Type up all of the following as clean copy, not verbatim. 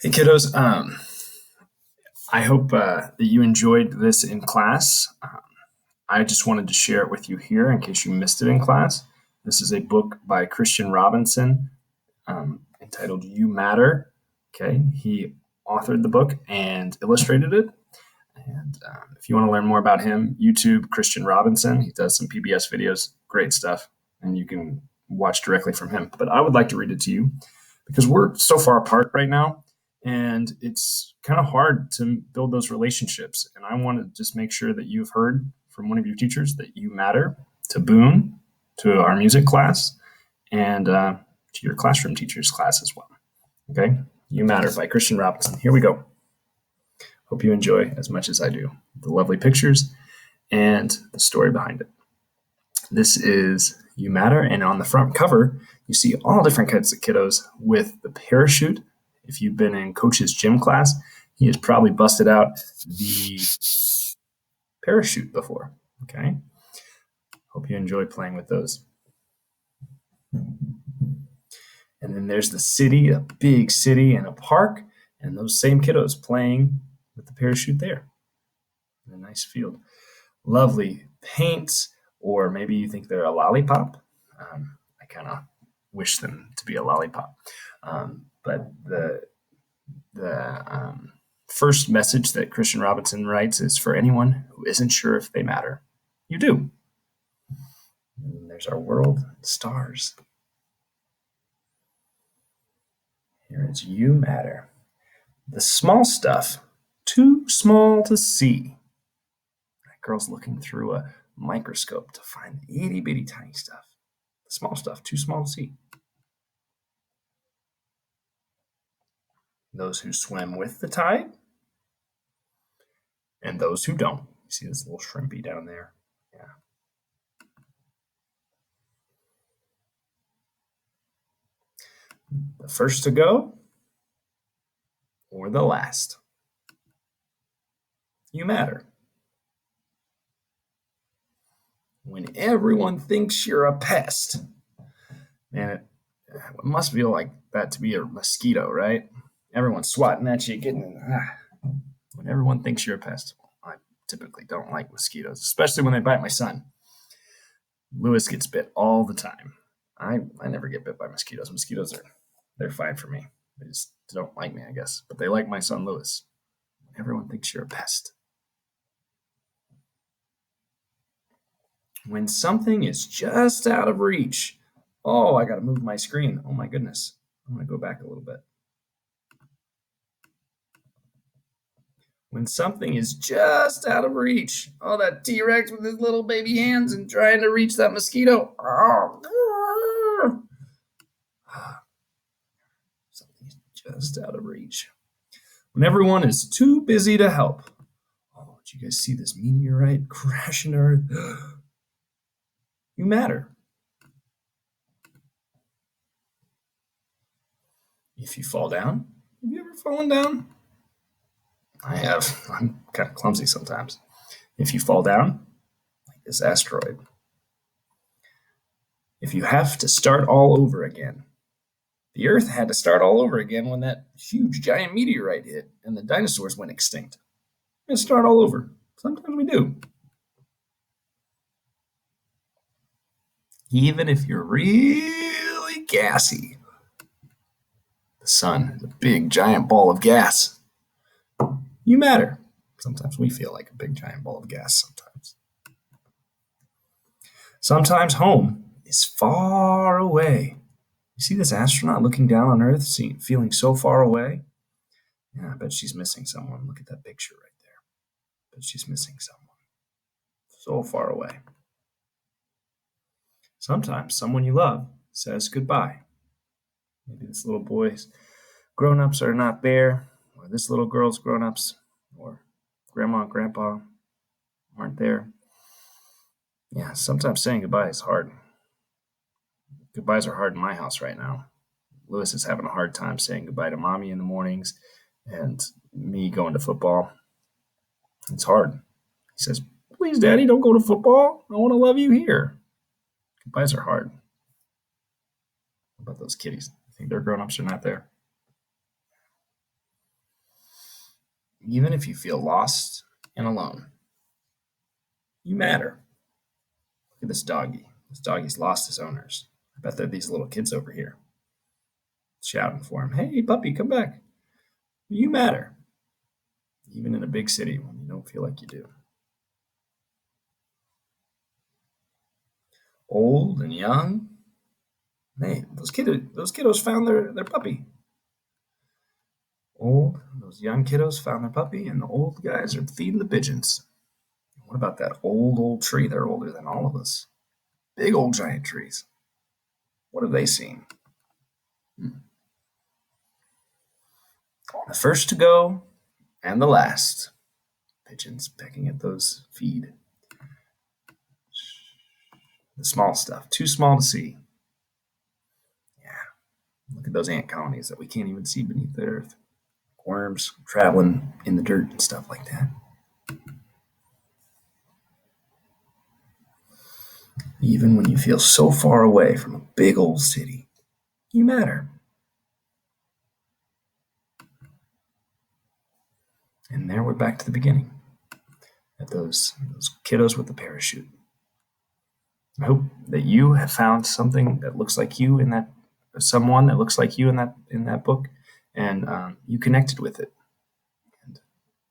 Hey kiddos, I hope that you enjoyed this in class. I just wanted to share it with you here in case you missed it in class. This is a book by Christian Robinson entitled You Matter. Okay, he authored the book and illustrated it. And if you want to learn more about him, YouTube Christian Robinson. He does some PBS videos, great stuff, and you can watch directly from him. But I would like to read it to you because we're so far apart right now. And it's kind of hard to build those relationships. And I want to just make sure that you've heard from one of your teachers that you matter to Boone, to our music class, and to your classroom teacher's class as well. Okay? You Matter by Christian Robinson. Here we go. Hope you enjoy as much as I do the lovely pictures and the story behind it. This is You Matter, and on the front cover, you see all different kinds of kiddos with the parachute. If you've been in Coach's gym class, he has probably busted out the parachute before. Okay? Hope you enjoy playing with those. And then there's the city, a big city and a park, and those same kiddos playing with the parachute there in a nice field. Lovely paints, or maybe you think they're a lollipop. I kind of wish them to be a lollipop. But the first message that Christian Robinson writes is for anyone who isn't sure if they matter. You do. And there's our world, stars. Here is You Matter. The small stuff, too small to see. That girl's looking through a microscope to find the itty bitty tiny stuff. The small stuff, too small to see. Those who swim with the tide, and those who don't. You see this little shrimpy down there? Yeah. The first to go, or the last. You matter. When everyone thinks you're a pest. Man, it must feel like that to be a mosquito, right? Everyone's swatting at you, when everyone thinks you're a pest. I typically don't like mosquitoes, especially when they bite my son. Lewis gets bit all the time. I never get bit by mosquitoes. They're fine for me. They just don't like me, I guess. But they like my son Lewis. Everyone thinks you're a pest. When something is just out of reach. Oh, I got to move my screen. Oh my goodness. I'm going to go back a little bit. When something is just out of reach. Oh, that T-Rex with his little baby hands and trying to reach that mosquito. Oh. Something's just out of reach. When everyone is too busy to help. Oh, did you guys see this meteorite crashing Earth? You matter. If you fall down, have you ever fallen down? I have. I'm kind of clumsy sometimes. If you fall down, like this asteroid. If you have to start all over again. The Earth had to start all over again when that huge giant meteorite hit and the dinosaurs went extinct. We're going to start all over. Sometimes we do. Even if you're really gassy. The sun is a big giant ball of gas. You matter. Sometimes we feel like a big giant ball of gas sometimes. Sometimes home is far away. You see this astronaut looking down on Earth, feeling so far away? Yeah, I bet she's missing someone. Look at that picture right there. I bet she's missing someone. So far away. Sometimes someone you love says goodbye. Maybe this little boy's grown-ups are not there, or this little girl's grown-ups, or grandma and grandpa aren't there. Yeah, sometimes saying goodbye is hard. Goodbyes are hard in my house right now. Lewis is having a hard time saying goodbye to mommy in the mornings and me going to football. It's hard. He says, please, Daddy, don't go to football. I want to love you here. Goodbyes are hard. What about those kitties? You think their grown-ups are not there? Even if you feel lost and alone, you matter. Look at this doggy. This doggy's lost his owners. I bet there are these little kids over here shouting for him, "Hey, puppy, come back. You matter." Even in a big city when you don't feel like you do. Old and young. Hey, those kiddos found their puppy. Those young kiddos found their puppy, and the old guys are feeding the pigeons. What about that old tree? They're older than all of us. Big old giant trees. What have they seen? The first to go and the last. Pigeons pecking at those feed. The small stuff, too small to see. Yeah, look at those ant colonies that we can't even see beneath the earth. Worms traveling in the dirt and stuff like that. Even when you feel so far away from a big old city, you matter. And there we're back to the beginning. At those kiddos with the parachute. I hope that you have found something that looks like you in that, someone that looks like you in that book, and you connected with it.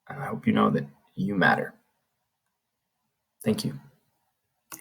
And I hope you know that you matter. Thank you.